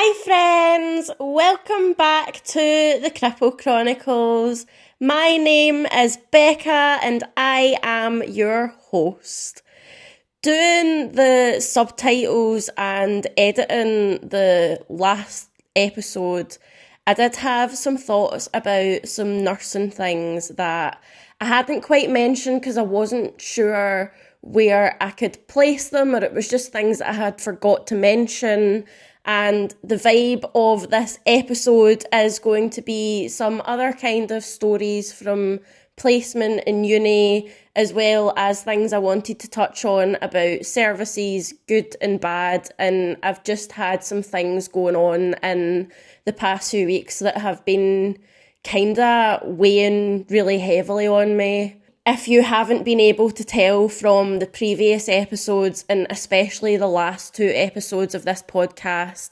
Hi friends, welcome back to the Cripple Chronicles. My name is Becca and I am your host. Doing the subtitles and editing the last episode, I did have some thoughts about some nursing things that I hadn't quite mentioned because I wasn't sure where I could place them, or it was just things that I had forgot to mention. And the vibe of this episode is going to be some other kind of stories from placement in uni, as well as things I wanted to touch on about services, good and bad. And I've just had some things going on in the past few weeks that have been kind of weighing really heavily on me. If you haven't been able to tell from the previous episodes, and especially the last two episodes of this podcast,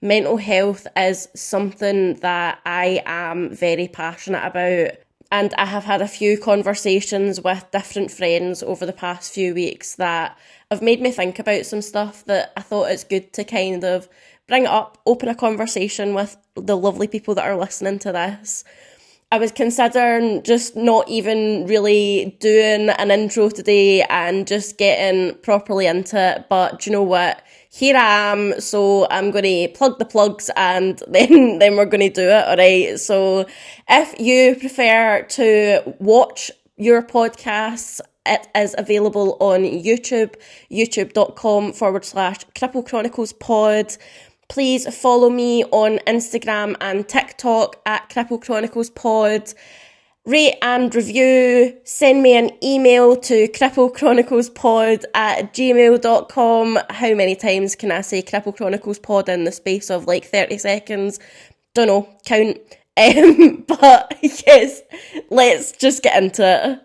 mental health is something that I am very passionate about. And I have had a few conversations with different friends over the past few weeks that have made me think about some stuff that I thought it's good to kind of bring up, open a conversation with the lovely people that are listening to this. I was considering just not even really doing an intro today and just getting properly into it. But do you know what? Here I am. So I'm going to plug the plugs and then we're going to do it. All right. So if you prefer to watch your podcasts, it is available on YouTube, youtube.com/Cripple Chronicles pod. Please follow me on Instagram and TikTok at Cripple Chronicles Pod. Rate and review. Send me an email to cripplecchroniclespod@gmail.com. How many times can I say Cripple Chronicles Pod in the space of like 30 seconds? Don't know. Count. But yes, let's just get into it.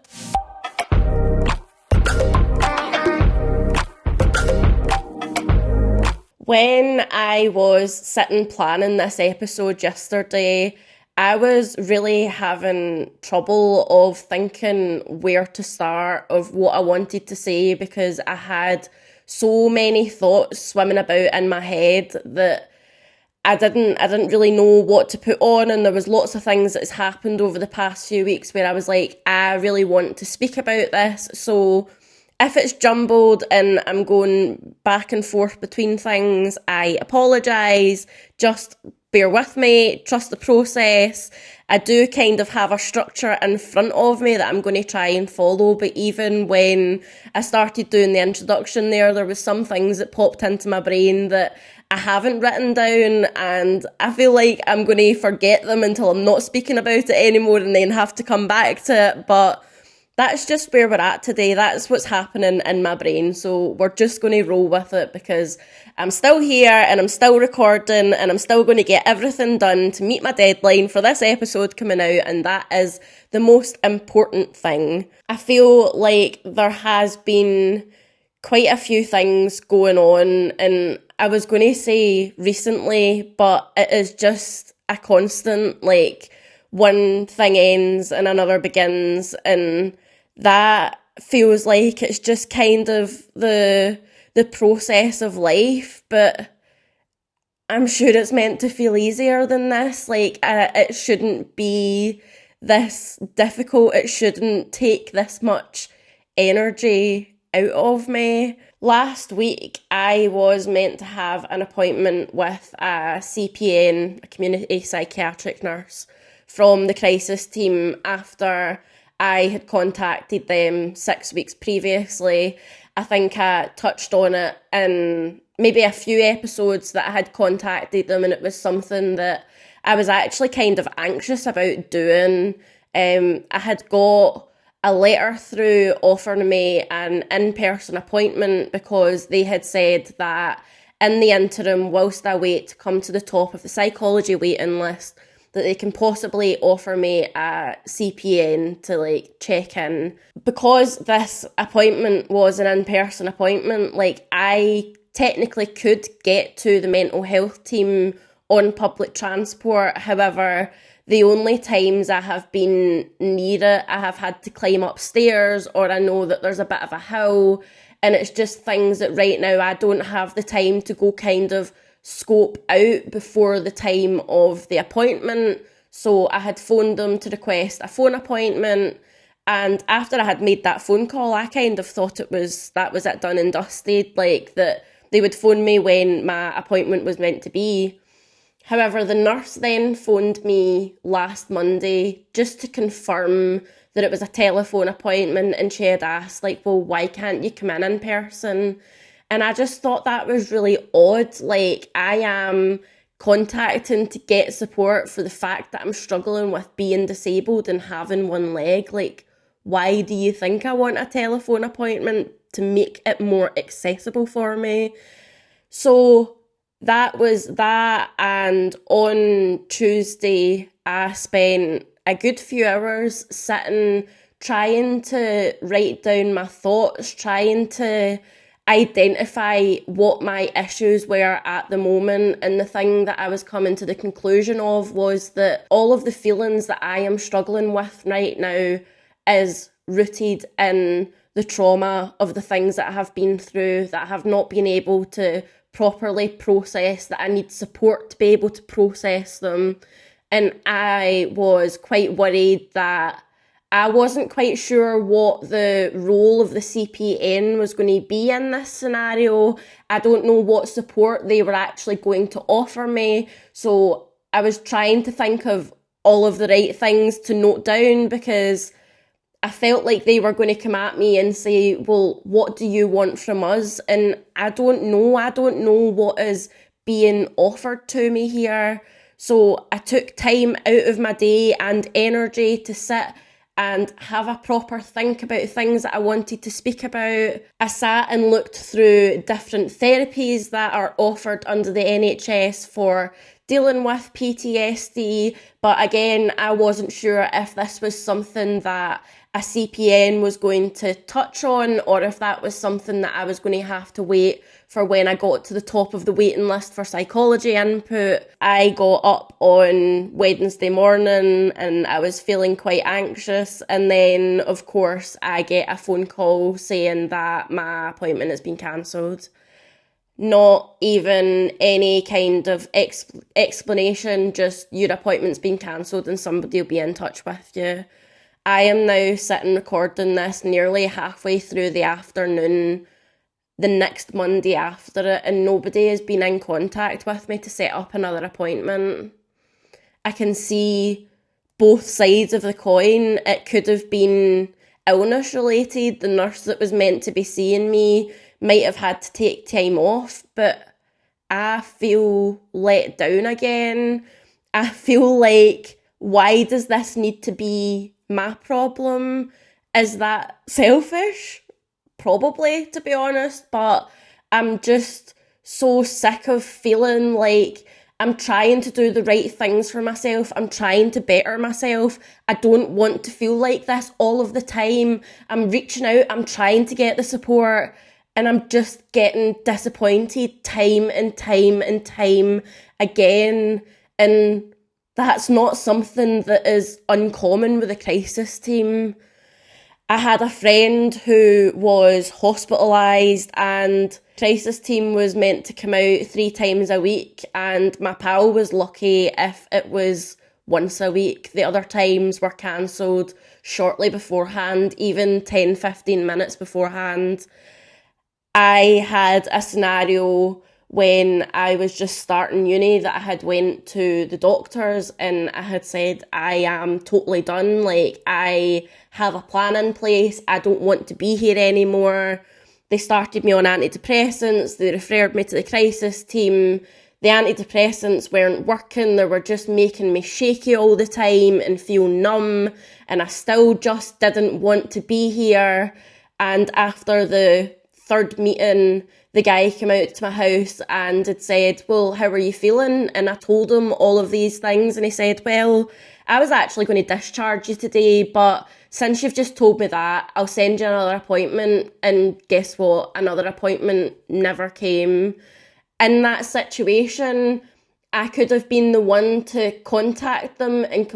When I was sitting planning this episode yesterday, I was really having trouble of thinking where to start, of what I wanted to say, because I had so many thoughts swimming about in my head that I didn't really know what to put on, and there was lots of things that's happened over the past few weeks where I was like, I really want to speak about this. So if it's jumbled and I'm going back and forth between things, I apologise. Just bear with me, trust the process. I do kind of have a structure in front of me that I'm going to try and follow, but even when I started doing the introduction there was some things that popped into my brain that I haven't written down, and I feel like I'm going to forget them until I'm not speaking about it anymore and then have to come back to it. But that's just where we're at today. That's what's happening in my brain. So we're just going to roll with it because I'm still here and I'm still recording and I'm still going to get everything done to meet my deadline for this episode coming out. And that is the most important thing. I feel like there has been quite a few things going on, and I was going to say recently, but it is just a constant, like, one thing ends and another begins, and that feels like it's just kind of the process of life. But I'm sure it's meant to feel easier than this. Like, it shouldn't be this difficult. It shouldn't take this much energy out of me. Last week, I was meant to have an appointment with a CPN, a community psychiatric nurse, from the crisis team after I had contacted them 6 weeks previously. I think I touched on it in maybe a few episodes that I had contacted them, and it was something that I was actually kind of anxious about doing. I had got a letter through offering me an in-person appointment because they had said that in the interim, whilst I wait to come to the top of the psychology waiting list, that they can possibly offer me a CPN to like check in. Because this appointment was an in-person appointment, like I technically could get to the mental health team on public transport. However, the only times I have been near it, I have had to climb upstairs, or I know that there's a bit of a hill, and it's just things that right now I don't have the time to go kind of scope out before the time of the appointment. So I had phoned them to request a phone appointment. And after I had made that phone call, I kind of thought that was it, done and dusted, like that they would phone me when my appointment was meant to be. However, the nurse then phoned me last Monday just to confirm that it was a telephone appointment, and she had asked, like, well, why can't you come in person? And I just thought that was really odd. Like, I am contacting to get support for the fact that I'm struggling with being disabled and having one leg. Like, why do you think I want a telephone appointment? To make it more accessible for me. So that was that, and on Tuesday I spent a good few hours sitting trying to write down my thoughts, trying to identify what my issues were at the moment. And the thing that I was coming to the conclusion of was that all of the feelings that I am struggling with right now is rooted in the trauma of the things that I have been through, that I have not been able to properly process, that I need support to be able to process them. And I was quite worried that I wasn't quite sure what the role of the CPN was going to be in this scenario. I don't know what support they were actually going to offer me. So I was trying to think of all of the right things to note down, because I felt like they were going to come at me and say, well, what do you want from us? And I don't know what is being offered to me here. So I took time out of my day and energy to sit and have a proper think about things that I wanted to speak about. I sat and looked through different therapies that are offered under the NHS for dealing with PTSD. But again, I wasn't sure if this was something that a CPN was going to touch on, or if that was something that I was going to have to wait for when I got to the top of the waiting list for psychology input. I got up on Wednesday morning and I was feeling quite anxious, and then of course I get a phone call saying that my appointment has been cancelled. Not even any kind of explanation, just your appointment's been cancelled and somebody will be in touch with you. I am now sitting recording this nearly halfway through the afternoon, the next Monday after it, and nobody has been in contact with me to set up another appointment. I can see both sides of the coin. It could have been illness related. The nurse that was meant to be seeing me might have had to take time off, but I feel let down again. I feel like, why does this need to be my problem? Is that selfish? Probably, to be honest, but I'm just so sick of feeling like I'm trying to do the right things for myself. I'm trying to better myself. I don't want to feel like this all of the time. I'm reaching out, I'm trying to get the support, and I'm just getting disappointed time and time and time again. And that's not something that is uncommon with the crisis team. I had a friend who was hospitalised, and crisis team was meant to come out 3 times a week, and my pal was lucky if it was once a week. The other times were cancelled shortly beforehand, even 10-15 minutes beforehand. I had a scenario when I was just starting uni that I had went to the doctors and I had said, I am totally done. Like, I have a plan in place. I don't want to be here anymore. They started me on antidepressants. They referred me to the crisis team. The antidepressants weren't working. They were just making me shaky all the time and feel numb. And I still just didn't want to be here. And after the 3rd meeting, the guy came out to my house and had said, well, how are you feeling? And I told him all of these things, and he said, well, I was actually going to discharge you today, but since you've just told me that, I'll send you another appointment. And guess what? Another appointment never came. In that situation, I could have been the one to contact them and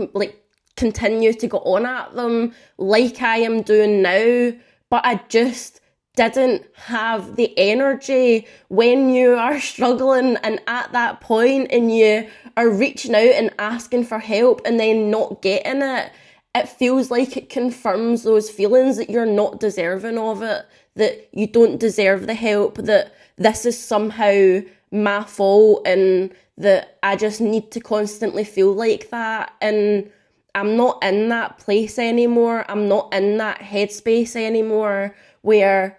continue to go on at them like I am doing now, but I just didn't have the energy when you are struggling and at that point and you are reaching out and asking for help and then not getting it. It feels like it confirms those feelings that you're not deserving of it, that you don't deserve the help, that this is somehow my fault and that I just need to constantly feel like that. And I'm not in that place anymore. I'm not in that headspace anymore where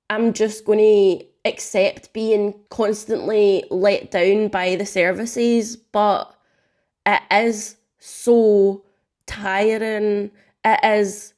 I'm just going to accept being constantly let down by the services. But it is so tiring. It is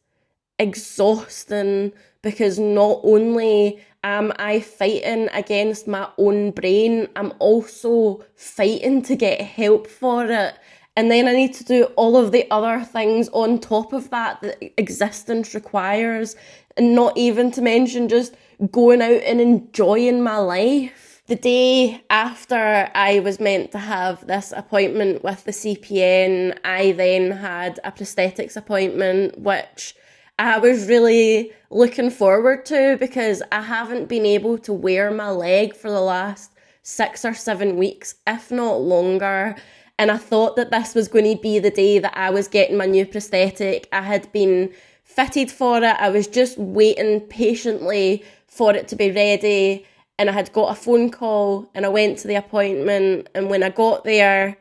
exhausting because not only am I fighting against my own brain, I'm also fighting to get help for it. And then I need to do all of the other things on top of that existence requires. And not even to mention just going out and enjoying my life. The day after I was meant to have this appointment with the CPN, I then had a prosthetics appointment, which I was really looking forward to because I haven't been able to wear my leg for the last 6 or 7 weeks, if not longer. And I thought that this was going to be the day that I was getting my new prosthetic. I had been fitted for it. I was just waiting patiently for it to be ready. And I had got a phone call and I went to the appointment. And when I got there,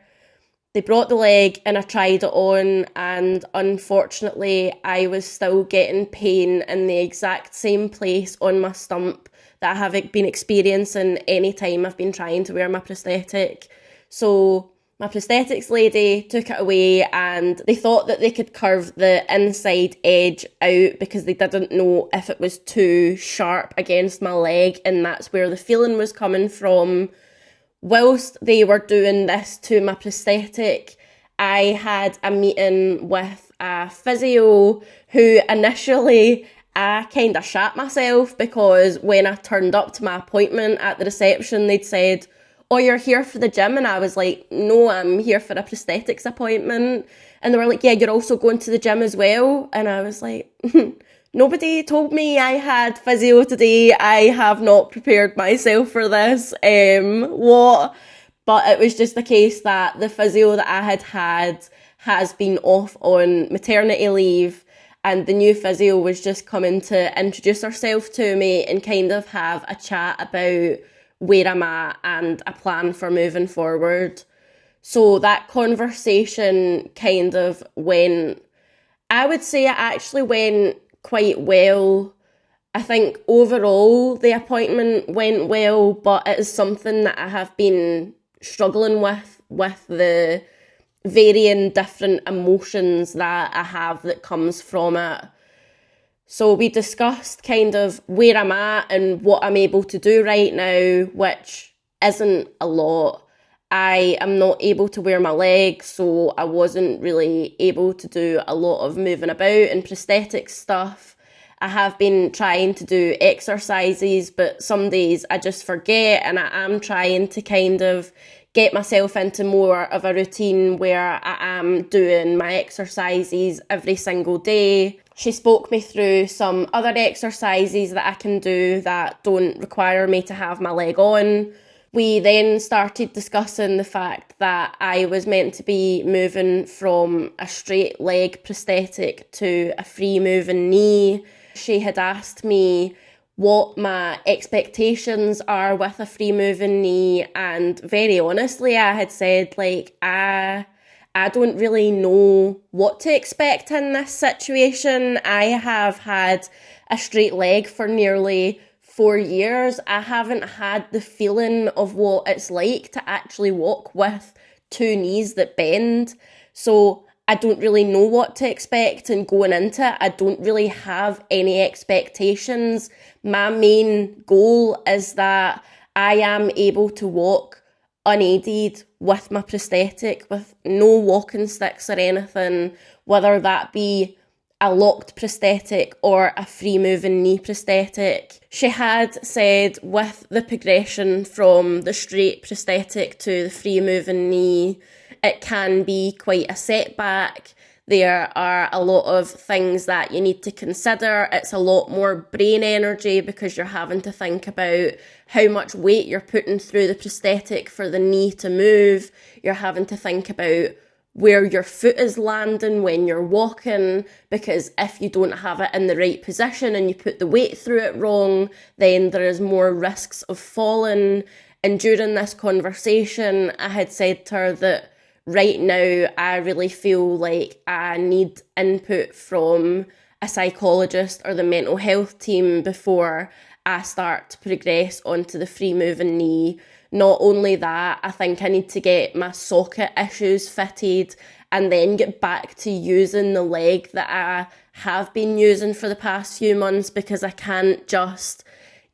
they brought the leg and I tried it on. And unfortunately, I was still getting pain in the exact same place on my stump that I have been experiencing any time I've been trying to wear my prosthetic. So my prosthetics lady took it away and they thought that they could curve the inside edge out because they didn't know if it was too sharp against my leg, and that's where the feeling was coming from. Whilst they were doing this to my prosthetic, I had a meeting with a physio who initially I kind of shat myself because when I turned up to my appointment at the reception, they'd said, "Oh, you're here for the gym?" And I was like, "No, I'm here for a prosthetics appointment." And they were like, "Yeah, you're also going to the gym as well?" And I was like, "Nobody told me I had physio today. I have not prepared myself for this. What?" But it was just the case that the physio that I had has been off on maternity leave, and the new physio was just coming to introduce herself to me and kind of have a chat about where I'm at and a plan for moving forward. So that conversation kind of went, I would say it actually went quite well. I think overall the appointment went well, but it is something that I have been struggling with the varying different emotions that I have that comes from it. So we discussed kind of where I'm at and what I'm able to do right now, which isn't a lot. I am not able to wear my leg, so I wasn't really able to do a lot of moving about and prosthetic stuff. I have been trying to do exercises, but some days I just forget, and I am trying to kind of get myself into more of a routine where I am doing my exercises every single day. She spoke me through some other exercises that I can do that don't require me to have my leg on. We then started discussing the fact that I was meant to be moving from a straight leg prosthetic to a free moving knee. She had asked me what my expectations are with a free moving knee, and very honestly I had said, like, I don't really know what to expect in this situation. I have had a straight leg for nearly 4 years. I haven't had the feeling of what it's like to actually walk with two knees that bend. So I don't really know what to expect, and going into it, I don't really have any expectations. My main goal is that I am able to walk unaided with my prosthetic, with no walking sticks or anything, whether that be a locked prosthetic or a free moving knee prosthetic. She had said with the progression from the straight prosthetic to the free moving knee, it can be quite a setback, There are a lot of things that you need to consider. It's a lot more brain energy because you're having to think about how much weight you're putting through the prosthetic for the knee to move. You're having to think about where your foot is landing when you're walking, because if you don't have it in the right position and you put the weight through it wrong, then there is more risks of falling. And during this conversation, I had said to her that right now I really feel like I need input from a psychologist or the mental health team before I start to progress onto the free moving knee. Not only that, I think I need to get my socket issues fitted and then get back to using the leg that I have been using for the past few months, because I can't just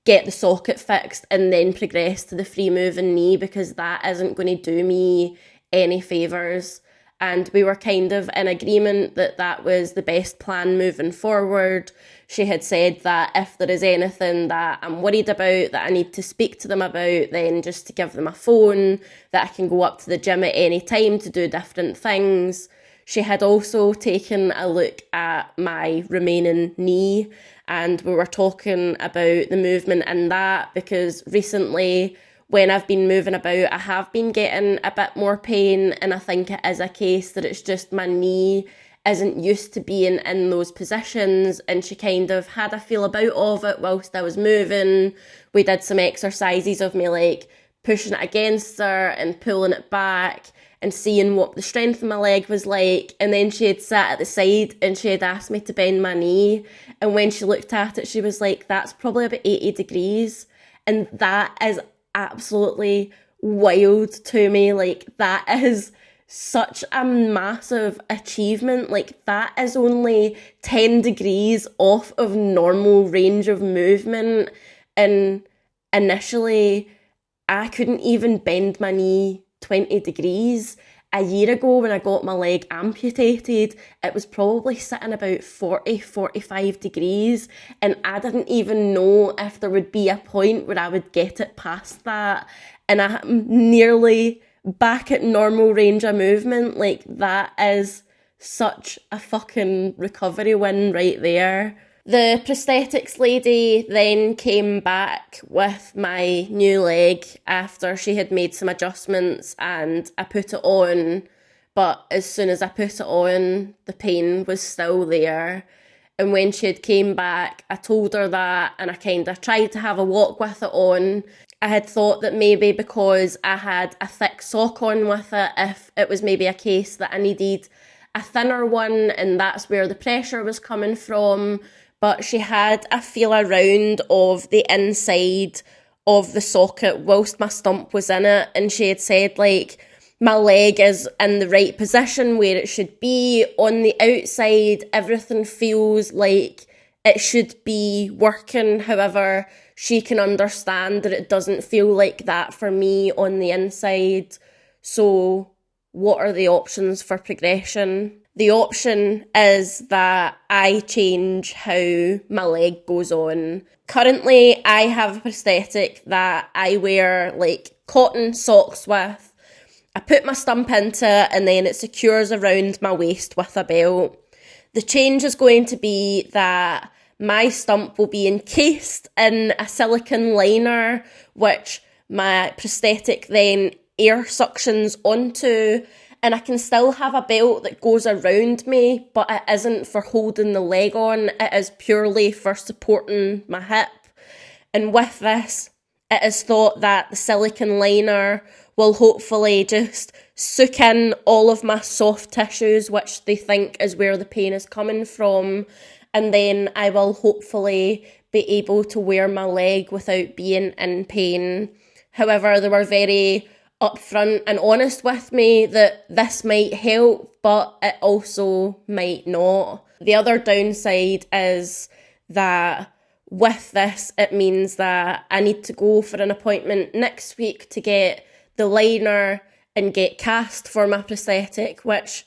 get the socket fixed and then progress to the free moving knee, because that isn't going to do me any favours. And we were kind of in agreement that that was the best plan moving forward. She had said that if there is anything that I'm worried about, that I need to speak to them about, then just to give them a phone, that I can go up to the gym at any time to do different things. She had also taken a look at my remaining knee, and we were talking about the movement in that, because recently when I've been moving about, I have been getting a bit more pain, and I think it is a case that it's just my knee isn't used to being in those positions. And she kind of had a feel about of it whilst I was moving. We did some exercises of me like pushing it against her and pulling it back and seeing what the strength of my leg was like. And then she had sat at the side and she had asked me to bend my knee. And when she looked at it, she was like, that's probably about 80 degrees. And that is absolutely wild to me. Like, that is such a massive achievement. Like, that is only 10 degrees off of normal range of movement. And initially, I couldn't even bend my knee 20 degrees. A year ago, when I got my leg amputated, it was probably sitting about 45 degrees, and I didn't even know if there would be a point where I would get it past that. And I'm nearly back at normal range of movement. Like, that is such a fucking recovery win right there. The prosthetics lady then came back with my new leg after she had made some adjustments, and I put it on. But as soon as I put it on, the pain was still there. And when she had came back, I told her that, and I kind of tried to have a walk with it on. I had thought that maybe because I had a thick sock on with it, if it was maybe a case that I needed a thinner one, and that's where the pressure was coming from. But she had a feel around of the inside of the socket whilst my stump was in it, and she had said, like, my leg is in the right position where it should be. On the outside, everything feels like it should be working. However, she can understand that it doesn't feel like that for me on the inside. So what are the options for progression? The option is that I change how my leg goes on. Currently, I have a prosthetic that I wear like cotton socks with. I put my stump into it and then it secures around my waist with a belt. The change is going to be that my stump will be encased in a silicone liner, which my prosthetic then air suctions onto, and I can still have a belt that goes around me, but it isn't for holding the leg on, it is purely for supporting my hip. And with this, it is thought that the silicone liner will hopefully just soak in all of my soft tissues, which they think is where the pain is coming from, and then I will hopefully be able to wear my leg without being in pain. However, they were very upfront and honest with me that this might help, but it also might not. The other downside is that with this, it means that I need to go for an appointment next week to get the liner and get cast for my prosthetic, which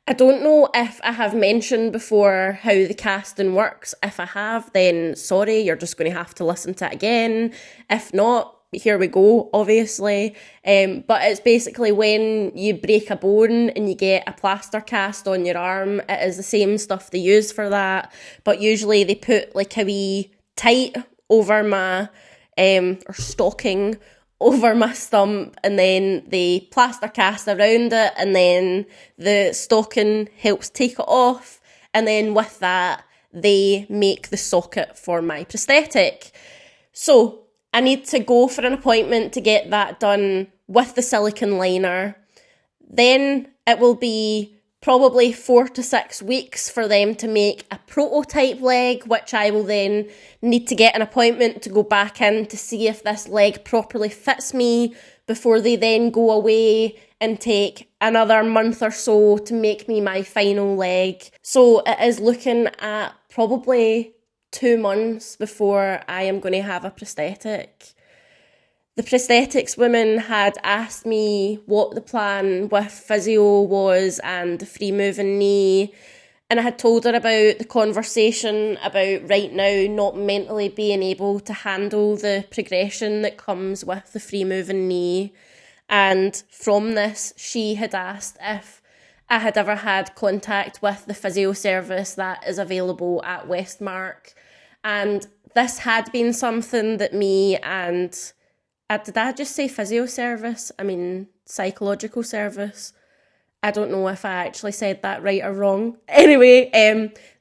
I don't know if I have mentioned before how the casting works. If I have, then sorry, you're just going to have to listen to it again. If not, here we go, obviously. But it's basically when you break a bone and you get a plaster cast on your arm, it is the same stuff they use for that. But usually they put like a wee tight over my, or stocking over my stump, and then they plaster cast around it, and then the stocking helps take it off. And then with that, they make the socket for my prosthetic. So I need to go for an appointment to get that done with the silicone liner. Then it will be probably 4 to 6 weeks for them to make a prototype leg, which I will then need to get an appointment to go back in to see if this leg properly fits me before they then go away and take another month or so to make me my final leg. So it is looking at probably 2 months before I am going to have a prosthetic. The prosthetics women had asked me what the plan with physio was and the free moving knee, and I had told her about the conversation about right now not mentally being able to handle the progression that comes with the free moving knee. And from this, she had asked if I had ever had contact with the physio service that is available at Westmark. And this had been something that me and, did I just say physio service? I mean, psychological service. I don't know if I actually said that right or wrong. Anyway,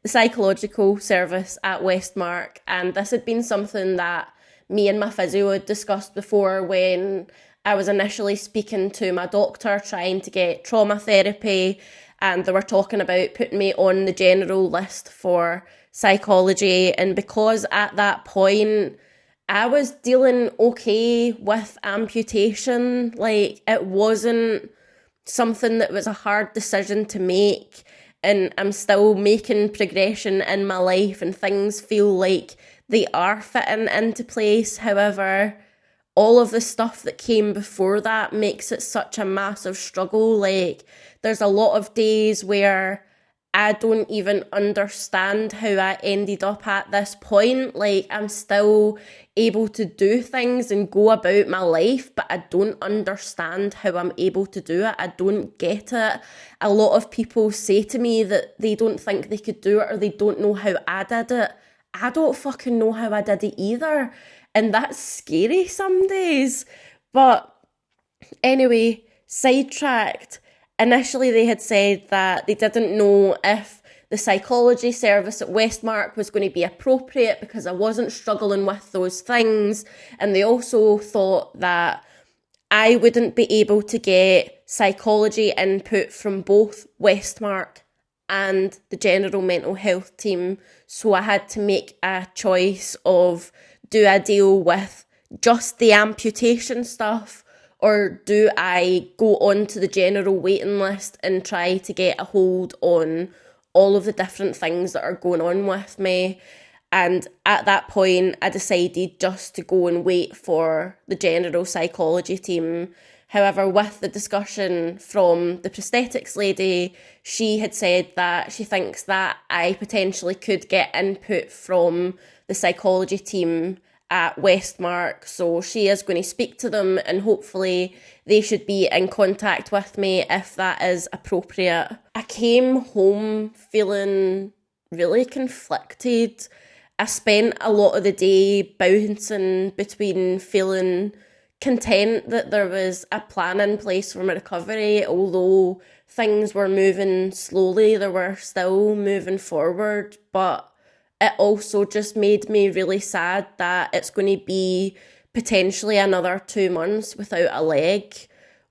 the psychological service at Westmark. And this had been something that me and my physio had discussed before when I was initially speaking to my doctor trying to get trauma therapy, and they were talking about putting me on the general list for psychology. And because at that point I was dealing okay with amputation, like it wasn't something that was a hard decision to make, and I'm still making progression in my life and things feel like they are fitting into place. However, all of the stuff that came before that makes it such a massive struggle. Like, there's a lot of days where I don't even understand how I ended up at this point. Like, I'm still able to do things and go about my life, but I don't understand how I'm able to do it. I don't get it. A lot of people say to me that they don't think they could do it, or they don't know how I did it. I don't fucking know how I did it either. And that's scary some days. But anyway, sidetracked. Initially, they had said that they didn't know if the psychology service at Westmark was going to be appropriate because I wasn't struggling with those things. And they also thought that I wouldn't be able to get psychology input from both Westmark and the general mental health team. So I had to make a choice of, do I deal with just the amputation stuff, or do I go on to the general waiting list and try to get a hold on all of the different things that are going on with me? And at that point, I decided just to go and wait for the general psychology team. However, with the discussion from the prosthetics lady, she had said that she thinks that I potentially could get input from the psychology team at Westmark. So she is going to speak to them, and hopefully they should be in contact with me if that is appropriate. I came home feeling really conflicted. I spent a lot of the day bouncing between feeling content that there was a plan in place for my recovery. Although things were moving slowly, they were still moving forward. But it also just made me really sad that it's going to be potentially another 2 months without a leg.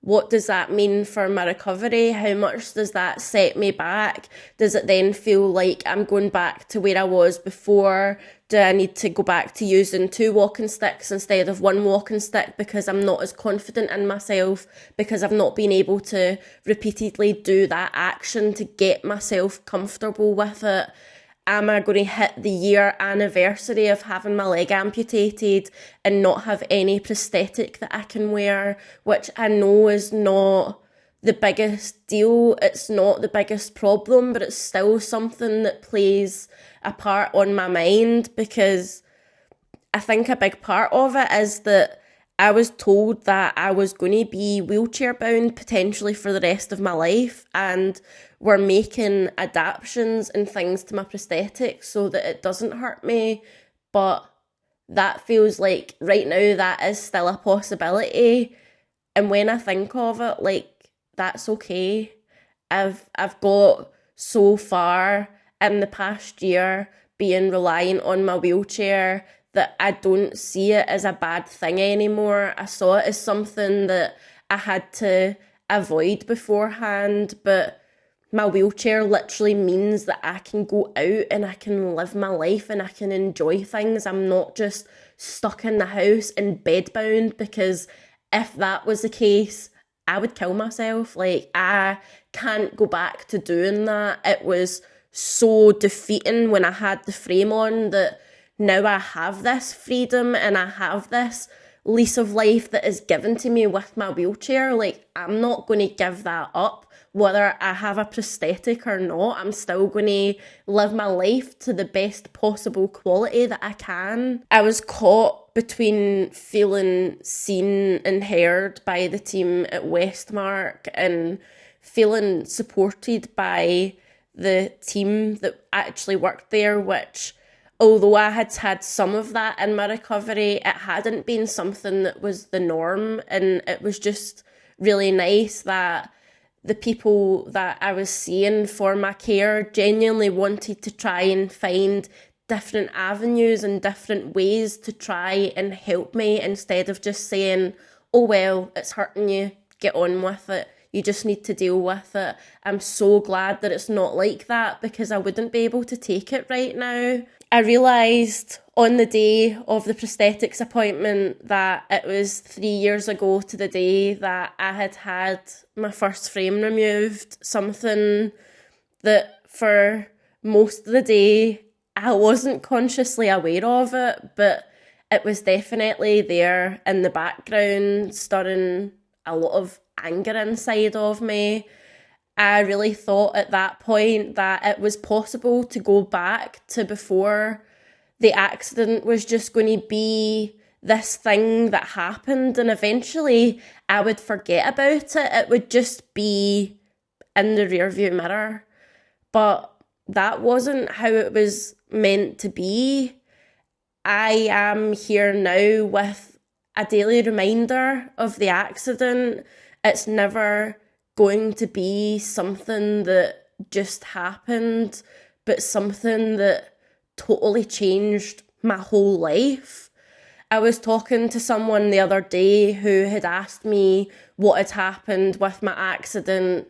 What does that mean for my recovery? How much does that set me back? Does it then feel like I'm going back to where I was before? Do I need to go back to using 2 walking sticks instead of 1 walking stick because I'm not as confident in myself, because I've not been able to repeatedly do that action to get myself comfortable with it? Am I going to hit the year anniversary of having my leg amputated and not have any prosthetic that I can wear, which I know is not the biggest deal. It's not the biggest problem, but it's still something that plays a part on my mind, because I think a big part of it is that I was told that I was going to be wheelchair bound potentially for the rest of my life, and we're making adaptations and things to my prosthetics so that it doesn't hurt me. But that feels like right now that is still a possibility. And when I think of it, like, that's okay. I've got so far in the past year being reliant on my wheelchair that I don't see it as a bad thing anymore. I saw it as something that I had to avoid beforehand, but my wheelchair literally means that I can go out and I can live my life and I can enjoy things. I'm not just stuck in the house and bedbound, because if that was the case, I would kill myself. Like, I can't go back to doing that. It was so defeating when I had the frame on that now I have this freedom and I have this lease of life that is given to me with my wheelchair. Like, I'm not going to give that up. Whether I have a prosthetic or not, I'm still going to live my life to the best possible quality that I can. I was caught between feeling seen and heard by the team at Westmark and feeling supported by the team that actually worked there, which, although I had had some of that in my recovery, it hadn't been something that was the norm. And it was just really nice that the people that I was seeing for my care genuinely wanted to try and find different avenues and different ways to try and help me, instead of just saying, oh, well, it's hurting you, get on with it. You just need to deal with it. I'm so glad that it's not like that, because I wouldn't be able to take it right now. I realised on the day of the prosthetics appointment that it was 3 years ago to the day that I had had my first frame removed, something that for most of the day I wasn't consciously aware of it, but it was definitely there in the background, stirring a lot of anger inside of me. I really thought at that point that it was possible to go back to before the accident was just going to be this thing that happened, and eventually I would forget about it. It would just be in the rearview mirror. But that wasn't how it was meant to be. I am here now with a daily reminder of the accident. It's never going to be something that just happened, but something that totally changed my whole life. I was talking to someone the other day who had asked me what had happened with my accident,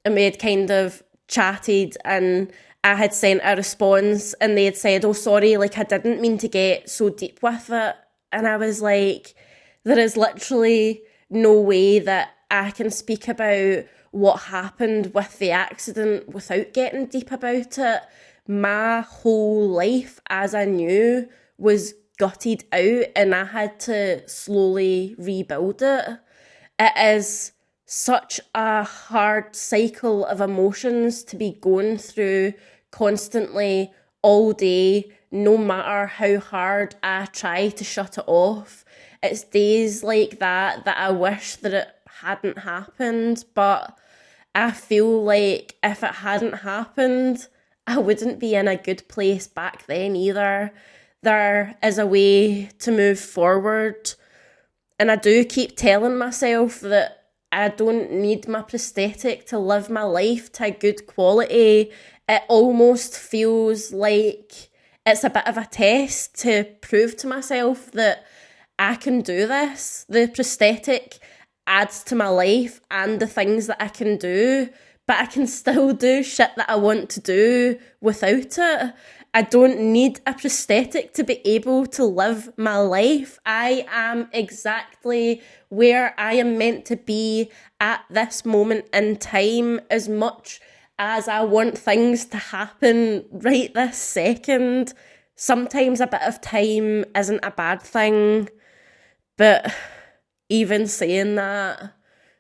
and we had kind of chatted, and I had sent a response and they had said, oh, sorry, like, I didn't mean to get so deep with it. And I was like, there is literally no way that I can speak about what happened with the accident without getting deep about it. My whole life, as I knew, was gutted out, and I had to slowly rebuild it. It is such a hard cycle of emotions to be going through constantly all day, no matter how hard I try to shut it off. It's days like that that I wish that it hadn't happened, but I feel like if it hadn't happened, I wouldn't be in a good place back then either. There is a way to move forward, and I do keep telling myself that I don't need my prosthetic to live my life to a good quality. It almost feels like it's a bit of a test to prove to myself that I can do this. The prosthetic adds to my life and the things that I can do, but I can still do shit that I want to do without it. I don't need a prosthetic to be able to live my life. I am exactly where I am meant to be at this moment in time, as much as I want things to happen right this second. Sometimes a bit of time isn't a bad thing, but even saying that,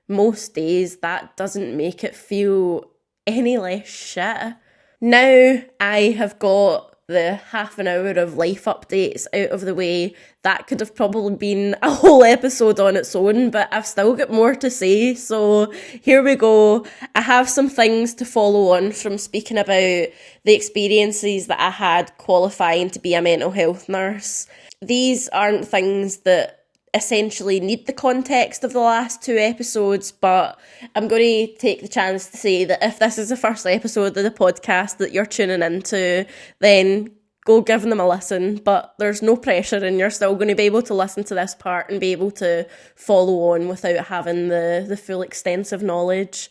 most days that doesn't make it feel any less shit. Now I have got the half an hour of life updates out of the way. That could have probably been a whole episode on its own, but I've still got more to say. So here we go. I have some things to follow on from speaking about the experiences that I had qualifying to be a mental health nurse. These aren't things that essentially need the context of the last 2 episodes, but I'm going to take the chance to say that if this is the first episode of the podcast that you're tuning into, then go give them a listen, but there's no pressure and you're still going to be able to listen to this part and be able to follow on without having the full extensive knowledge.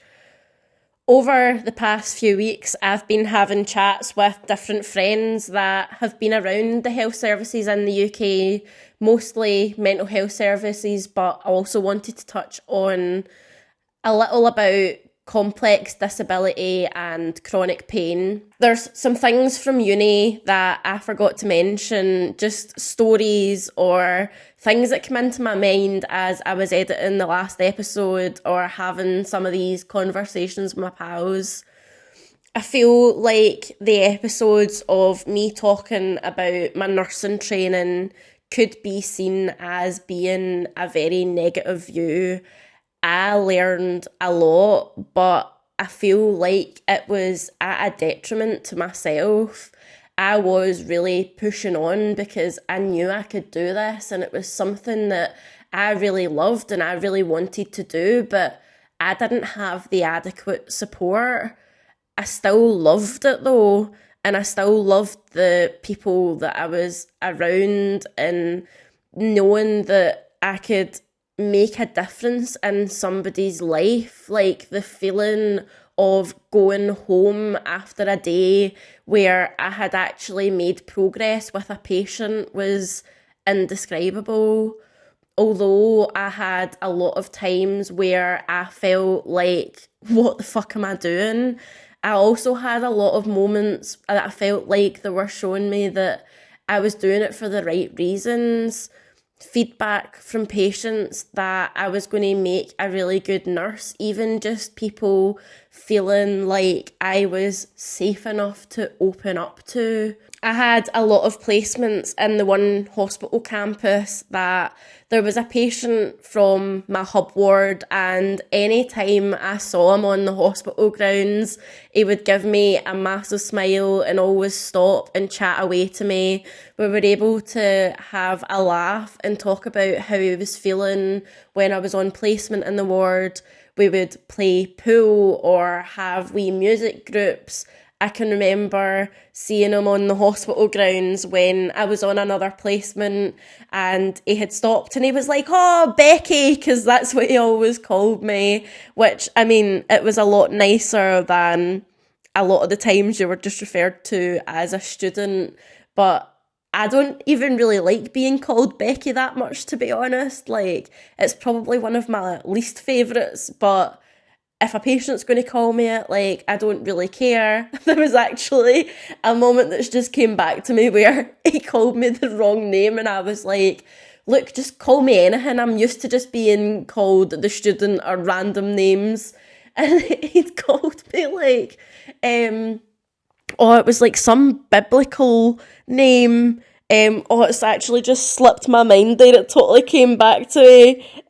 Over the past few weeks, I've been having chats with different friends that have been around the health services in the UK, mostly mental health services, but I also wanted to touch on a little about complex disability and chronic pain. There's some things from uni that I forgot to mention, just stories or things that come into my mind as I was editing the last episode or having some of these conversations with my pals. I feel like the episodes of me talking about my nursing training could be seen as being a very negative view. I learned a lot, but I feel like it was at a detriment to myself. I was really pushing on because I knew I could do this and it was something that I really loved and I really wanted to do, but I didn't have the adequate support. I still loved it though, and I still loved the people that I was around and knowing that I could make a difference in somebody's life, like the feeling of going home after a day where I had actually made progress with a patient was indescribable. Although I had a lot of times where I felt like, what the fuck am I doing? I also had a lot of moments that I felt like they were showing me that I was doing it for the right reasons. Feedback from patients that I was going to make a really good nurse, even just people feeling like I was safe enough to open up to. I had a lot of placements in the one hospital campus that there was a patient from my hub ward, and any time I saw him on the hospital grounds, he would give me a massive smile and always stop and chat away to me. We were able to have a laugh and talk about how he was feeling when I was on placement in the ward. We would play pool or have wee music groups. I can remember seeing him on the hospital grounds when I was on another placement and he had stopped and he was like, "Oh, Becky," because that's what he always called me, which, I mean, it was a lot nicer than a lot of the times you were just referred to as a student. But I don't even really like being called Becky that much, to be honest. Like, it's probably one of my least favourites, but if a patient's going to call me it, like, I don't really care. There was actually a moment that's just came back to me where he called me the wrong name and I was like, look, just call me anything. I'm used to just being called the student or random names. And he'd called me like, it was like some biblical name. It's actually just slipped my mind there. It totally came back to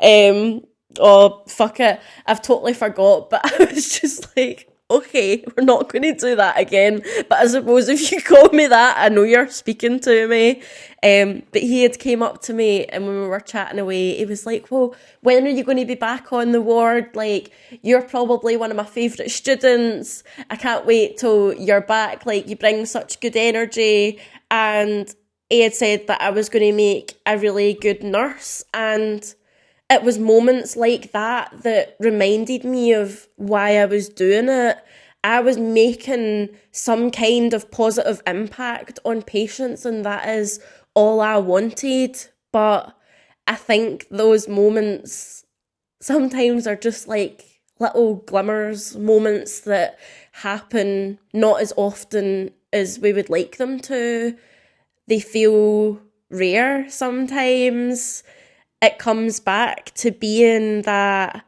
me. Oh, fuck it. I've totally forgot, but I was just like, okay, we're not going to do that again. But I suppose if you call me that, I know you're speaking to me. But he had came up to me and when we were chatting away, he was like, well, when are you going to be back on the ward? Like, you're probably one of my favourite students. I can't wait till you're back. Like, you bring such good energy. And he had said that I was going to make a really good nurse, and it was moments like that that reminded me of why I was doing it. I was making some kind of positive impact on patients, and that is all I wanted. But I think those moments sometimes are just like little glimmers, moments that happen not as often as we would like them to. They feel rare sometimes. It comes back to being that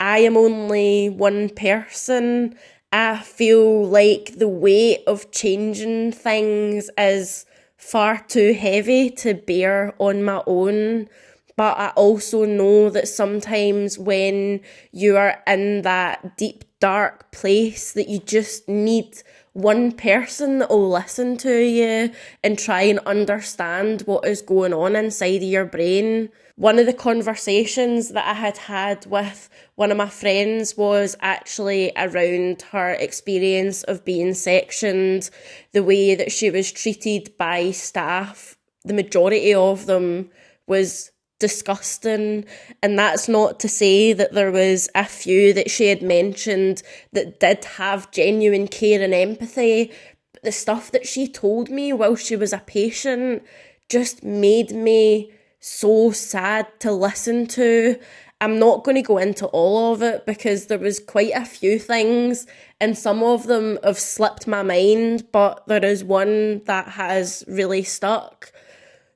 I am only one person I feel like the weight of changing things is far too heavy to bear on my own. But I also know that sometimes when you are in that deep, dark place, that you just need one person that will listen to you and try and understand what is going on inside of your brain. One of the conversations that I had with one of my friends was actually around her experience of being sectioned, the way that she was treated by staff. The majority of them was disgusting, and that's not to say that there was a few that she had mentioned that did have genuine care and empathy, but the stuff that she told me while she was a patient just made me so sad to listen to. I'm not going to go into all of it because there was quite a few things and some of them have slipped my mind, but there is one that has really stuck.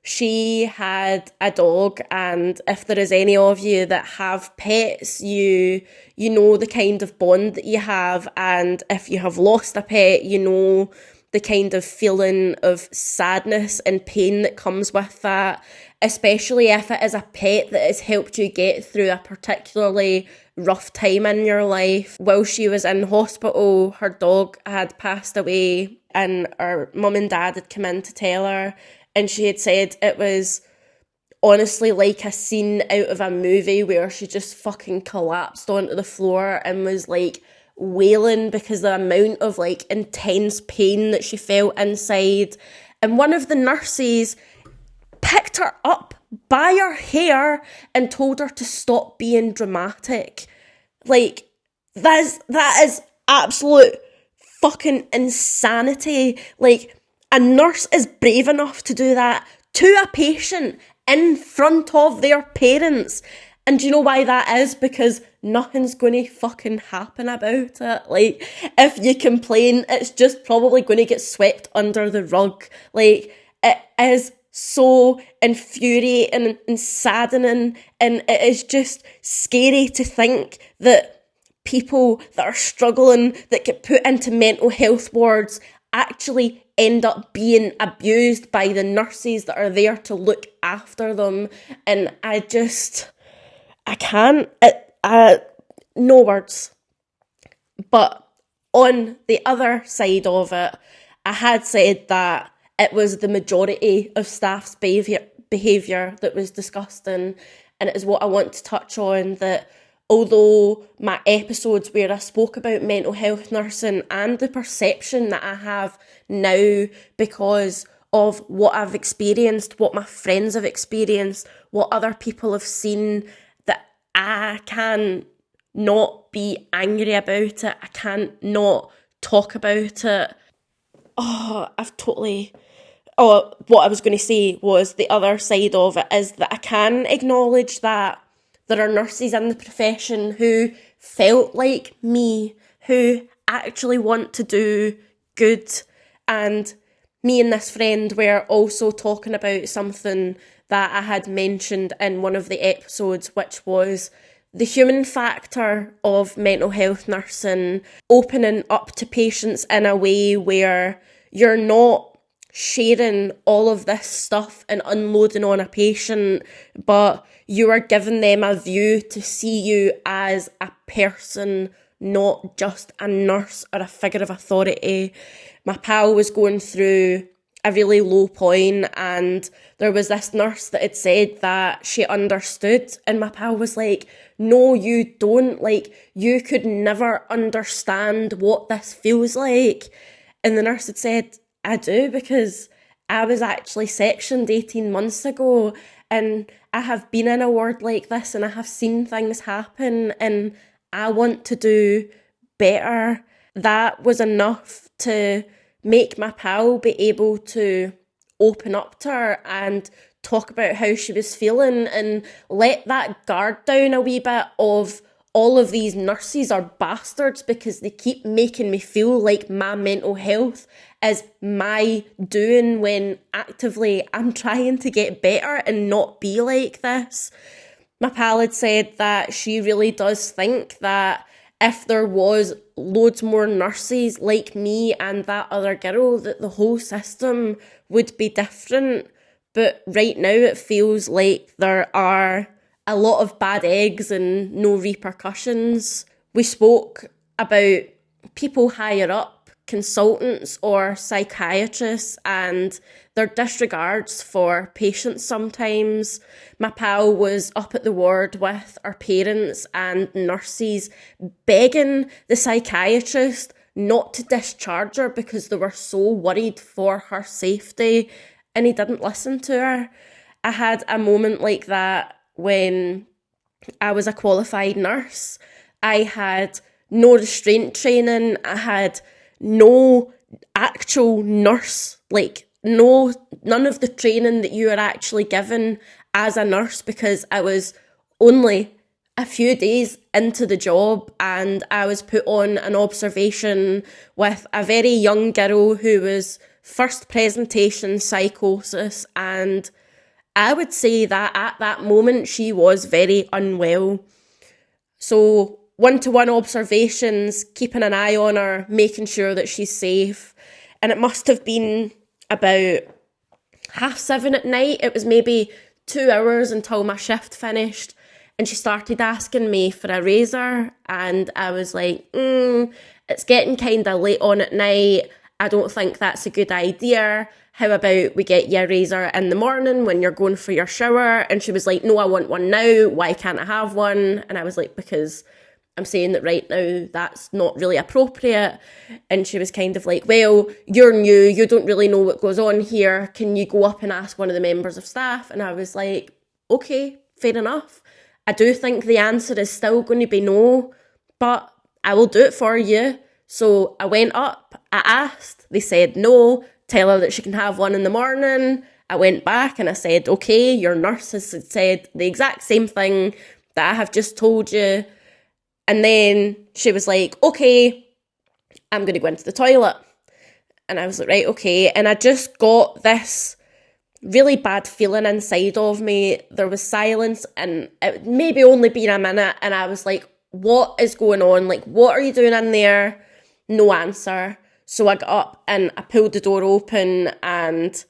She had a dog, and if there is any of you that have pets, you know the kind of bond that you have, and if you have lost a pet, you know the kind of feeling of sadness and pain that comes with that, especially if it is a pet that has helped you get through a particularly rough time in your life. While she was in hospital, her dog had passed away, and her mum and dad had come in to tell her, and she had said it was honestly like a scene out of a movie where she just fucking collapsed onto the floor and was like wailing because the amount of like intense pain that she felt inside. And one of the nurses picked her up by her hair and told her to stop being dramatic. Like, that is absolute fucking insanity. Like, a nurse is brave enough to do that to a patient in front of their parents. And do you know why that is? Because nothing's going to fucking happen about it. Like, if you complain, it's just probably going to get swept under the rug. Like, it is so infuriating and saddening, and it is just scary to think that people that are struggling, that get put into mental health wards, actually end up being abused by the nurses that are there to look after them. And I can't, no words. But on the other side of it, I had said that it was the majority of staff's behaviour that was disgusting, and it is what I want to touch on, that although my episodes where I spoke about mental health nursing and the perception that I have now because of what I've experienced, what my friends have experienced, what other people have seen, that I can not be angry about it. I can't not talk about it. What I was going to say was the other side of it is that I can acknowledge that there are nurses in the profession who felt like me, who actually want to do good. And me and this friend were also talking about something that I had mentioned in one of the episodes, which was the human factor of mental health nursing, opening up to patients in a way where you're not sharing all of this stuff and unloading on a patient, but you are giving them a view to see you as a person, not just a nurse or a figure of authority. My pal was going through a really low point, and there was this nurse that had said that she understood, and my pal was like, no, you don't. Like, you could never understand what this feels like. And the nurse had said, I do, because I was actually sectioned 18 months ago, and I have been in a ward like this, and I have seen things happen, and I want to do better. That was enough to make my pal be able to open up to her and talk about how she was feeling, and let that guard down a wee bit of all of these nurses are bastards because they keep making me feel like my mental health is my doing when actively I'm trying to get better and not be like this. My pal had said that she really does think that if there was loads more nurses like me and that other girl, that the whole system would be different. But right now it feels like there are a lot of bad eggs and no repercussions. We spoke about people higher up, consultants or psychiatrists, and their disregards for patients sometimes. My pal was up at the ward with our parents and nurses begging the psychiatrist not to discharge her because they were so worried for her safety, and he didn't listen to her. I had a moment like that when I was a qualified nurse. I had no restraint training. I had no actual nurse, like none of the training that you are actually given as a nurse, because I was only a few days into the job and I was put on an observation with a very young girl who was first presentation psychosis, and I would say that at that moment she was very unwell. So one-to-one observations, keeping an eye on her, making sure that she's safe. And it must have been about 7:30 at night. It was maybe 2 hours until my shift finished. And she started asking me for a razor. And I was like, it's getting kind of late on at night. I don't think that's a good idea. How about we get you a razor in the morning when you're going for your shower? And she was like, no, I want one now. Why can't I have one? And I was like, because I'm saying that right now that's not really appropriate. And she was kind of like, well, you're new, you don't really know what goes on here. Can you go up and ask one of the members of staff? And I was like, okay, fair enough. I do think the answer is still going to be no, but I will do it for you. So I went up, I asked, they said no, tell her that she can have one in the morning. I went back and I said, okay, your nurse has said the exact same thing that I have just told you. And then she was like, okay, I'm going to go into the toilet. And I was like, right, okay. And I just got this really bad feeling inside of me. There was silence and it maybe only been a minute. And I was like, what is going on? Like, what are you doing in there? No answer. So I got up and I pulled the door open, and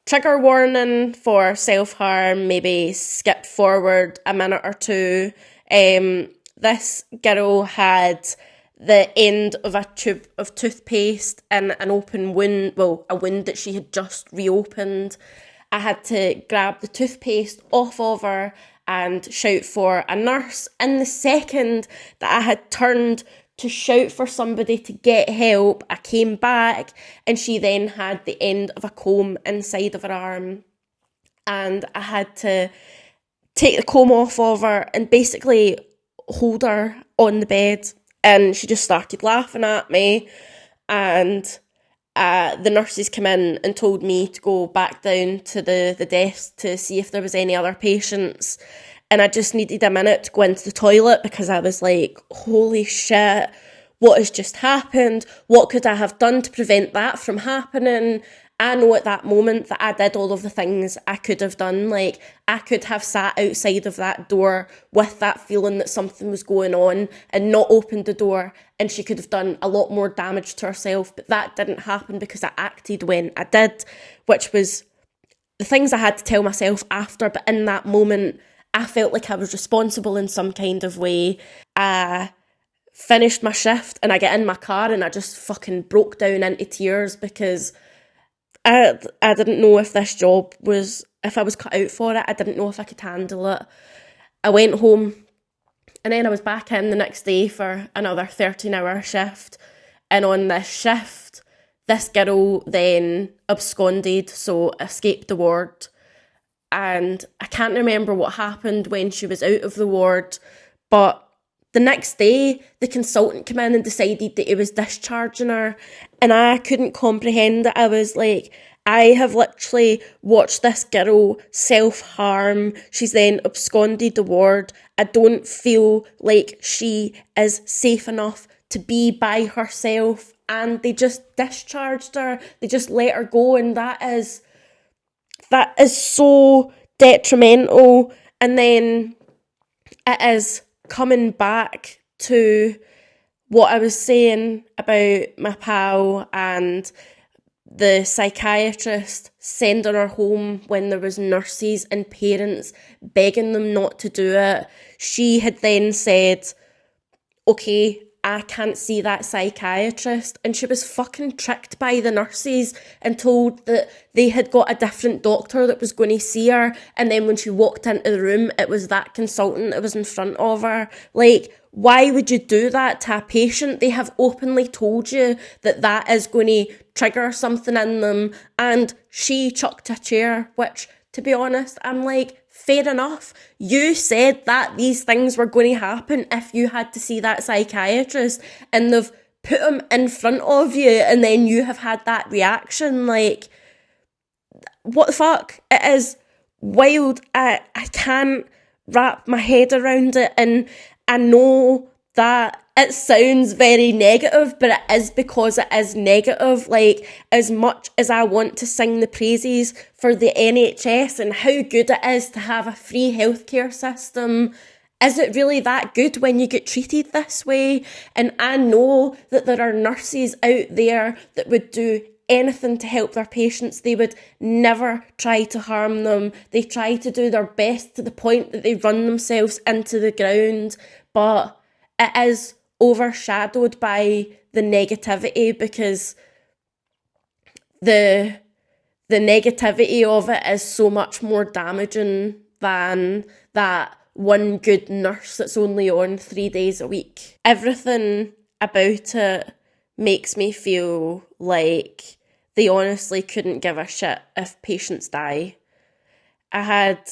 trigger warning for self-harm, maybe skip forward a minute or two. This girl had the end of a tube of toothpaste in an open wound, well, a wound that she had just reopened. I had to grab the toothpaste off of her and shout for a nurse. In the second that I had turned to shout for somebody to get help, I came back and she then had the end of a comb inside of her arm. And I had to take the comb off of her and basically hold her on the bed. And she just started laughing at me. And the nurses came in and told me to go back down to the desk to see if there was any other patients. And I just needed a minute to go into the toilet because I was like, holy shit, what has just happened? What could I have done to prevent that from happening? I know at that moment that I did all of the things I could have done. Like, I could have sat outside of that door with that feeling that something was going on and not opened the door, and she could have done a lot more damage to herself. But that didn't happen because I acted when I did, which was the things I had to tell myself after. But in that moment, I felt like I was responsible in some kind of way. I finished my shift and I get in my car and I just fucking broke down into tears because I didn't know if this job was, if I was cut out for it. I didn't know if I could handle it. I went home and then I was back in the next day for another 13-hour shift. And on this shift, this girl then absconded, so escaped the ward. And I can't remember what happened when she was out of the ward, but the next day, the consultant came in and decided that he was discharging her, and I couldn't comprehend it. I was like, I have literally watched this girl self-harm. She's then absconded the ward. I don't feel like she is safe enough to be by herself, and they just discharged her. They just let her go, and that is so detrimental. And then it is coming back to what I was saying about my pal and the psychiatrist sending her home when there was nurses and parents begging them not to do it, she had then said, okay, I can't see that psychiatrist. And she was fucking tricked by the nurses and told that they had got a different doctor that was going to see her. And then when she walked into the room, it was that consultant that was in front of her. Like, why would you do that to a patient? They have openly told you that that is going to trigger something in them. And she chucked a chair, which, to be honest, I'm like, fair enough. You said that these things were going to happen if you had to see that psychiatrist, and they've put him in front of you, and then you have had that reaction. Like, what the fuck? It is wild. I can't wrap my head around it, and I know that it sounds very negative, but it is because it is negative. Like, as much as I want to sing the praises for the NHS and how good it is to have a free healthcare system, is it really that good when you get treated this way? And I know that there are nurses out there that would do anything to help their patients. They would never try to harm them. They try to do their best to the point that they run themselves into the ground. But it is overshadowed by the negativity, because the negativity of it is so much more damaging than that one good nurse that's only on 3 days a week. Everything about it makes me feel like they honestly couldn't give a shit if patients die. I had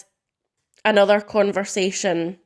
another conversation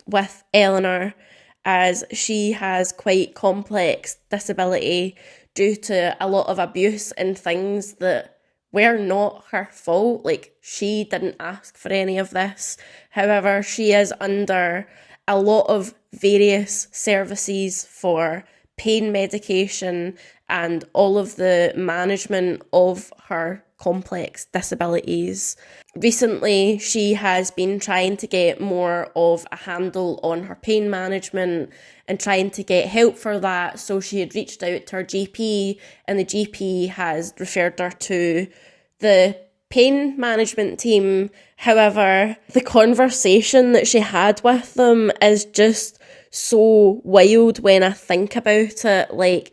with Eleanor, as she has quite complex disability due to a lot of abuse and things that were not her fault. Like, she didn't ask for any of this. However, she is under a lot of various services for pain medication and all of the management of her complex disabilities. Recently, she has been trying to get more of a handle on her pain management and trying to get help for that. So she had reached out to her GP, and the GP has referred her to the pain management team. However, the conversation that she had with them is just so wild when I think about it. Like,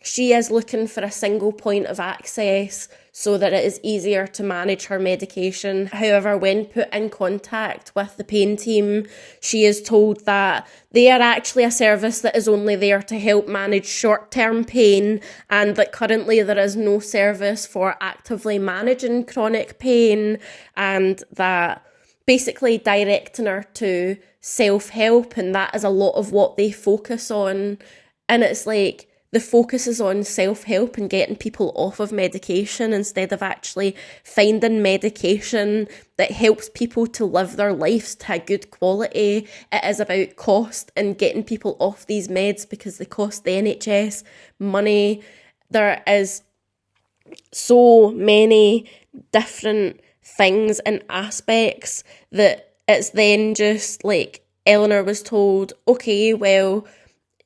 she is looking for a single point of access so that it is easier to manage her medication. However, when put in contact with the pain team, she is told that they are actually a service that is only there to help manage short-term pain, and that currently there is no service for actively managing chronic pain, and that basically directing her to self-help, and that is a lot of what they focus on. And it's like, the focus is on self-help and getting people off of medication instead of actually finding medication that helps people to live their lives to a good quality. It is about cost and getting people off these meds because they cost the NHS money. There is so many different things and aspects that it's then just like, Eleanor was told, okay, well,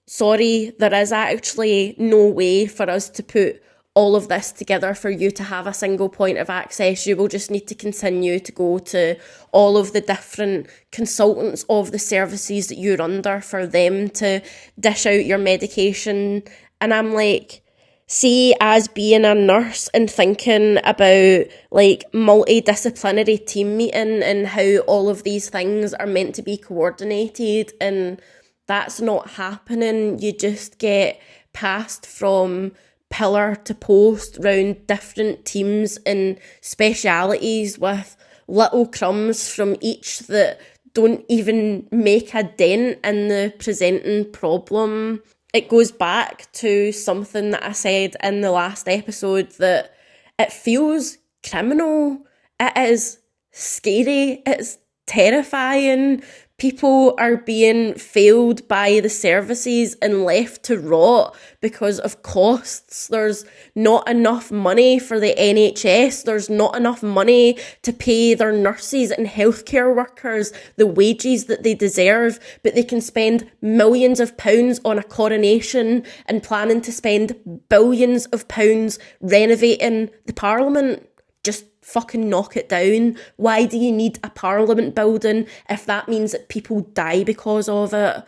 sorry, there is actually no way for us to put all of this together for you to have a single point of access. You will just need to continue to go to all of the different consultants of the services that you're under for them to dish out your medication. And I'm like, see, as being a nurse and thinking about like multidisciplinary team meeting and how all of these things are meant to be coordinated, and that's not happening. You just get passed from pillar to post round different teams and specialities with little crumbs from each that don't even make a dent in the presenting problem. It goes back to something that I said in the last episode, that it feels criminal. It is scary. It's terrifying, People are being failed by the services and left to rot because of costs. There's not enough money for the NHS. There's not enough money to pay their nurses and healthcare workers the wages that they deserve, but they can spend millions of pounds on a coronation and planning to spend billions of pounds renovating the Parliament. Just fucking knock it down. Why do you need a Parliament building if that means that people die because of it?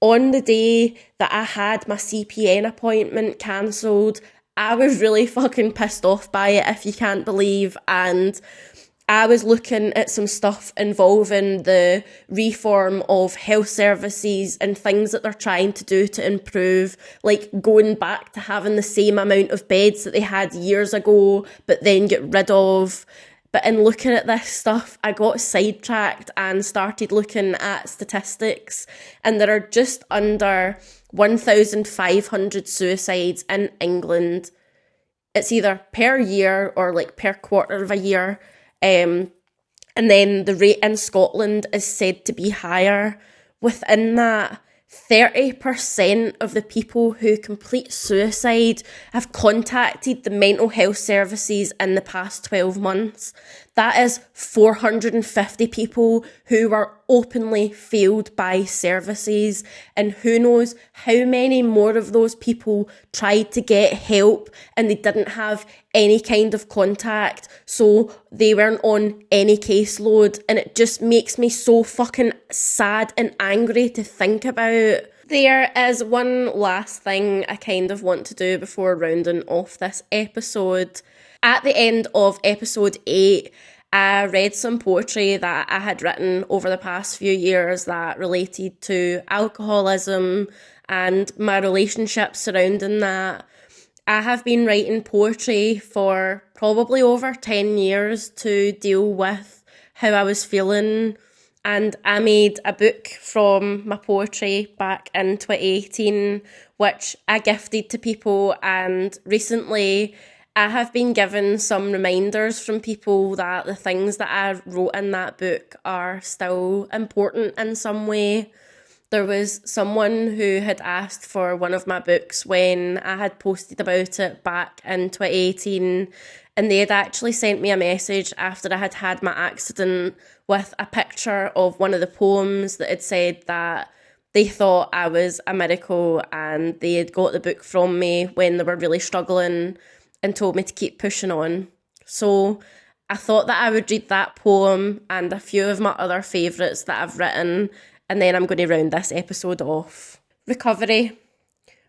On the day that I had my CPN appointment cancelled, I was really fucking pissed off by it, if you can't believe, and I was looking at some stuff involving the reform of health services and things that they're trying to do to improve, like going back to having the same amount of beds that they had years ago, but then get rid of. But in looking at this stuff, I got sidetracked and started looking at statistics, and there are just under 1,500 suicides in England. It's either per year or like per quarter of a year. And then the rate in Scotland is said to be higher. Within that, 30% of the people who complete suicide have contacted the mental health services in the past 12 months. That is 450 people who were openly failed by services, and who knows how many more of those people tried to get help and they didn't have any kind of contact, so they weren't on any caseload, and it just makes me so fucking sad and angry to think about. There is one last thing I kind of want to do before rounding off this episode. At the end of episode 8, I read some poetry that I had written over the past few years that related to alcoholism and my relationships surrounding that. I have been writing poetry for probably over 10 years to deal with how I was feeling, and I made a book from my poetry back in 2018, which I gifted to people, and recently I have been given some reminders from people that the things that I wrote in that book are still important in some way. There was someone who had asked for one of my books when I had posted about it back in 2018, and they had actually sent me a message after I had had my accident with a picture of one of the poems that had said that they thought I was a miracle and they had got the book from me when they were really struggling and told me to keep pushing on. So I thought that I would read that poem and a few of my other favourites that I've written, and then I'm going to round this episode off. Recovery.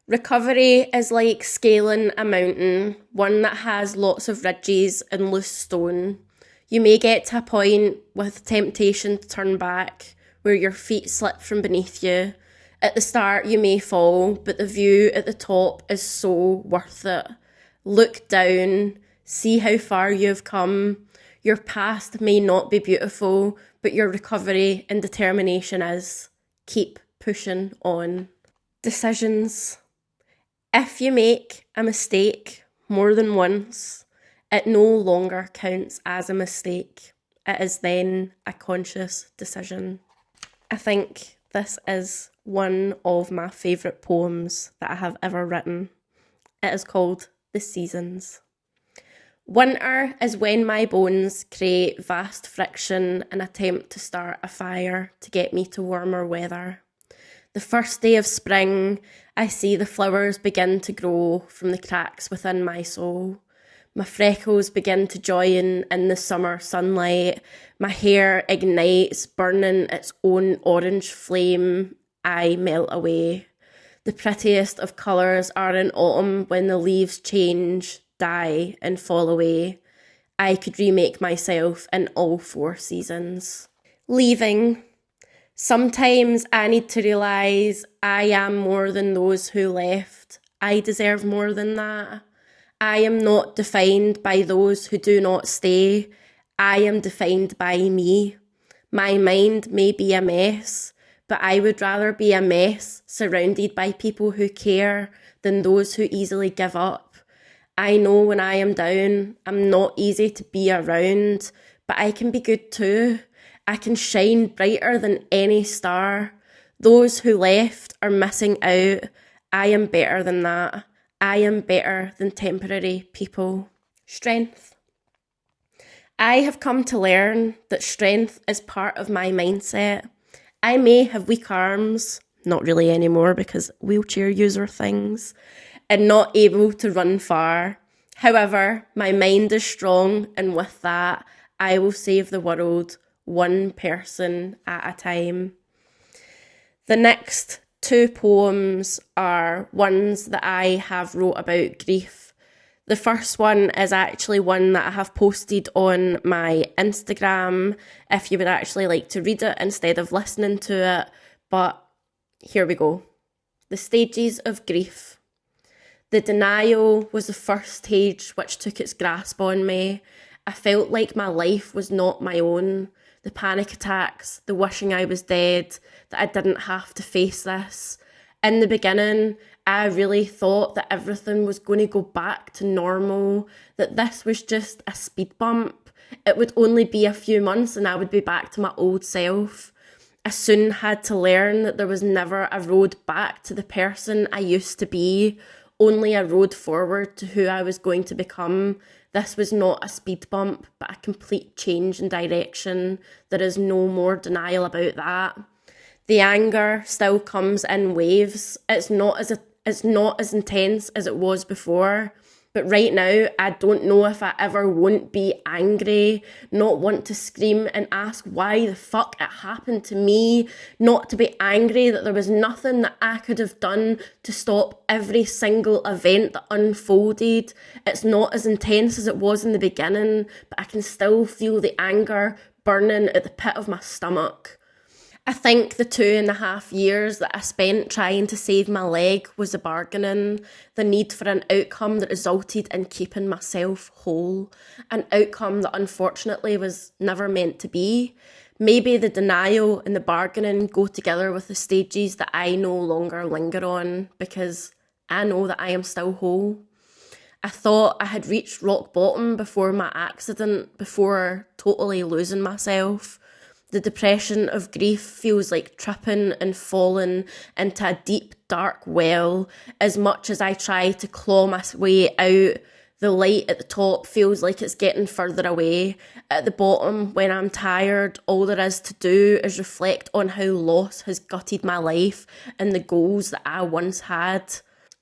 Recovery is like scaling a mountain, one that has lots of ridges and loose stone. You may get to a point with temptation to turn back, where your feet slip from beneath you. At the start you may fall, but the view at the top is so worth it. Look down, see how far you've come. Your past may not be beautiful, but your recovery and determination is. Keep pushing on. Decisions. If you make a mistake more than once, it no longer counts as a mistake. It is then a conscious decision. I think this is one of my favourite poems that I have ever written. It is called The Seasons. Winter is when my bones create vast friction and attempt to start a fire to get me to warmer weather. The first day of spring, I see the flowers begin to grow from the cracks within my soul. My freckles begin to join in the summer sunlight. My hair ignites, burning its own orange flame. I melt away. The prettiest of colours are in autumn when the leaves change, die and fall away. I could remake myself in all 4 seasons. Leaving. Sometimes I need to realise I am more than those who left. I deserve more than that. I am not defined by those who do not stay. I am defined by me. My mind may be a mess, but I would rather be a mess surrounded by people who care than those who easily give up. I know when I am down, I'm not easy to be around, but I can be good too. I can shine brighter than any star. Those who left are missing out. I am better than that. I am better than temporary people. Strength. I have come to learn that strength is part of my mindset. I may have weak arms, not really anymore because wheelchair user things, and not able to run far. However, my mind is strong, and with that, I will save the world one person at a time. The next two poems are ones that I have wrote about grief. The first one is actually one that I have posted on my Instagram if you would actually like to read it instead of listening to it. But here we go. The stages of grief. The denial was the first stage which took its grasp on me. I felt like my life was not my own. The panic attacks, the wishing I was dead, that I didn't have to face this. In the beginning, I really thought that everything was going to go back to normal, that this was just a speed bump. It would only be a few months and I would be back to my old self. I soon had to learn that there was never a road back to the person I used to be, only a road forward to who I was going to become. This was not a speed bump, but a complete change in direction. There is no more denial about that. The anger still comes in waves. It's not as intense as it was before. But right now, I don't know if I ever won't be angry, not want to scream and ask why the fuck it happened to me, not to be angry that there was nothing that I could have done to stop every single event that unfolded. It's not as intense as it was in the beginning, but I can still feel the anger burning at the pit of my stomach. I think the 2.5 years that I spent trying to save my leg was the bargaining, the need for an outcome that resulted in keeping myself whole, an outcome that unfortunately was never meant to be. Maybe the denial and the bargaining go together with the stages that I no longer linger on because I know that I am still whole. I thought I had reached rock bottom before my accident, before totally losing myself. The depression of grief feels like tripping and falling into a deep, dark well. As much as I try to claw my way out, the light at the top feels like it's getting further away. At the bottom, when I'm tired, all there is to do is reflect on how loss has gutted my life and the goals that I once had.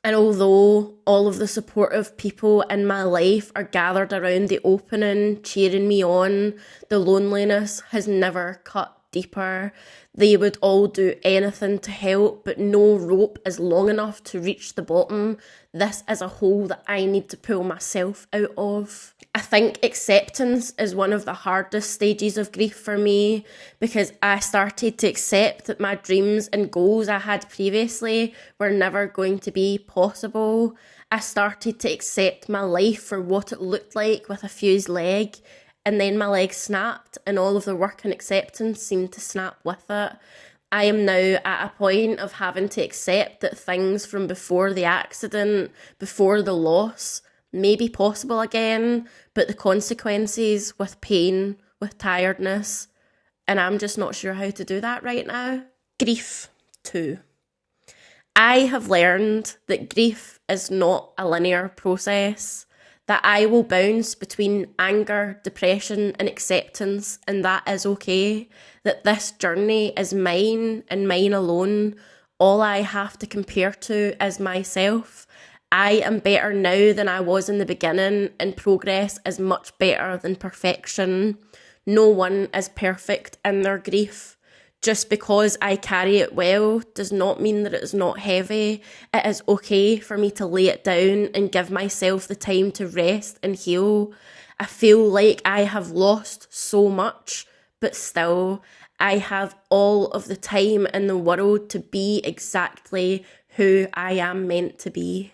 And although all of the supportive people in my life are gathered around the opening, cheering me on, the loneliness has never cut deeper. They would all do anything to help, but no rope is long enough to reach the bottom. This is a hole that I need to pull myself out of. I think acceptance is one of the hardest stages of grief for me because I started to accept that my dreams and goals I had previously were never going to be possible. I started to accept my life for what it looked like with a fused leg, and then my leg snapped and all of the work and acceptance seemed to snap with it. I am now at a point of having to accept that things from before the accident, before the loss, may be possible again, but the consequences with pain, with tiredness, and I'm just not sure how to do that right now. Grief, too. I have learned that grief is not a linear process, that I will bounce between anger, depression, and acceptance, and that is okay, that this journey is mine and mine alone. All I have to compare to is myself. I am better now than I was in the beginning, and progress is much better than perfection. No one is perfect in their grief. Just because I carry it well does not mean that it is not heavy. It is okay for me to lay it down and give myself the time to rest and heal. I feel like I have lost so much, but still, I have all of the time in the world to be exactly who I am meant to be.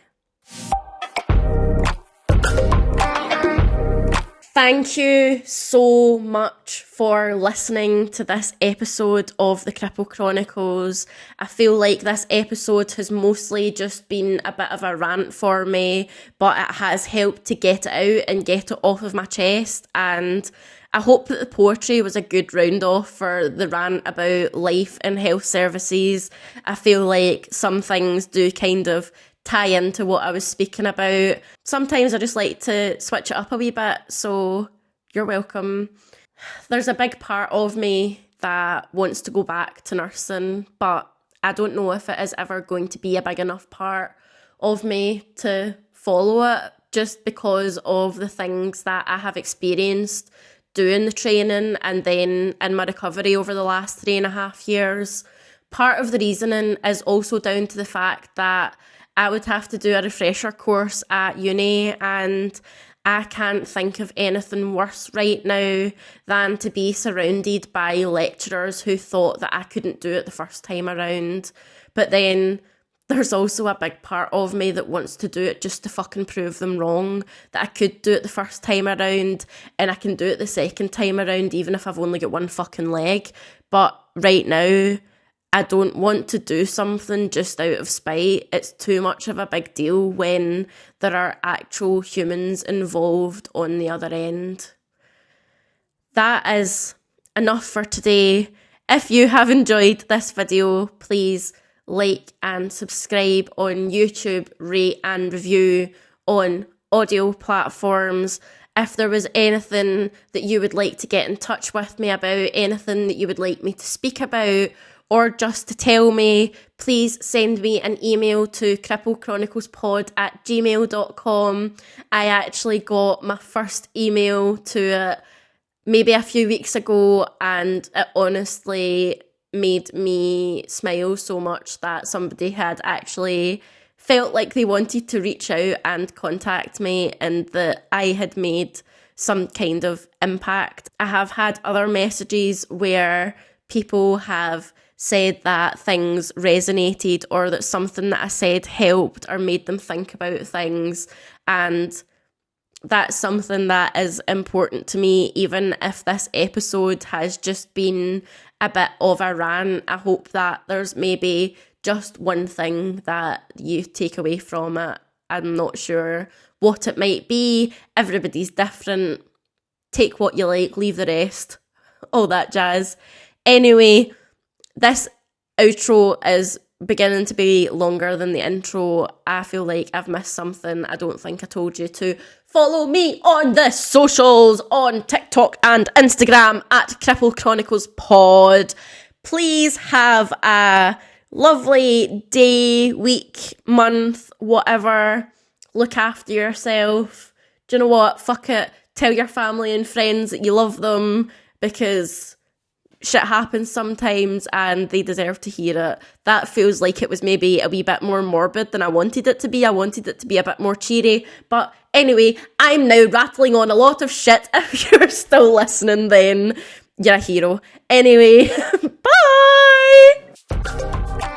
Thank you so much for listening to this episode of the Cripple Chronicles. I feel like this episode has mostly just been a bit of a rant for me, but it has helped to get it out and get it off of my chest, and I hope that the poetry was a good round off for the rant about life and health services. I feel like some things do kind of tie into what I was speaking about. Sometimes I just like to switch it up a wee bit, so you're welcome. There's a big part of me that wants to go back to nursing, but I don't know if it is ever going to be a big enough part of me to follow it, just because of the things that I have experienced doing the training and then in my recovery over the last 3.5 years. Part of the reasoning is also down to the fact that I would have to do a refresher course at uni, and I can't think of anything worse right now than to be surrounded by lecturers who thought that I couldn't do it the first time around. But then there's also a big part of me that wants to do it just to fucking prove them wrong, that I could do it the first time around and I can do it the second time around even if I've only got one fucking leg. But right now, I don't want to do something just out of spite. It's too much of a big deal when there are actual humans involved on the other end. That is enough for today. If you have enjoyed this video, please like and subscribe on YouTube, rate and review on audio platforms. If there was anything that you would like to get in touch with me about, anything that you would like me to speak about, or just to tell me, please send me an email to cripplecechroniclespod@gmail.com. I actually got my first email to it maybe a few weeks ago, and it honestly made me smile so much that somebody had actually felt like they wanted to reach out and contact me and that I had made some kind of impact. I have had other messages where people have said that things resonated or that something that I said helped or made them think about things, and that's something that is important to me. Even if this episode has just been a bit of a rant, I hope that there's maybe just one thing that you take away from it. I'm not sure what it might be. Everybody's different. Take what you like, leave the rest. All that jazz. Anyway, this outro is beginning to be longer than the intro. I feel like I've missed something. I don't think I told you to follow me on the socials, on TikTok and Instagram at Cripple Chronicles Pod. Please have a lovely day, week, month, whatever. Look after yourself. Do you know what? Fuck it. Tell your family and friends that you love them, because shit happens sometimes and they deserve to hear it. That feels like it was maybe a wee bit more morbid than I wanted it to be. I wanted it to be a bit more cheery. But anyway, I'm now rattling on a lot of shit. If you're still listening, then you're a hero. Anyway, bye!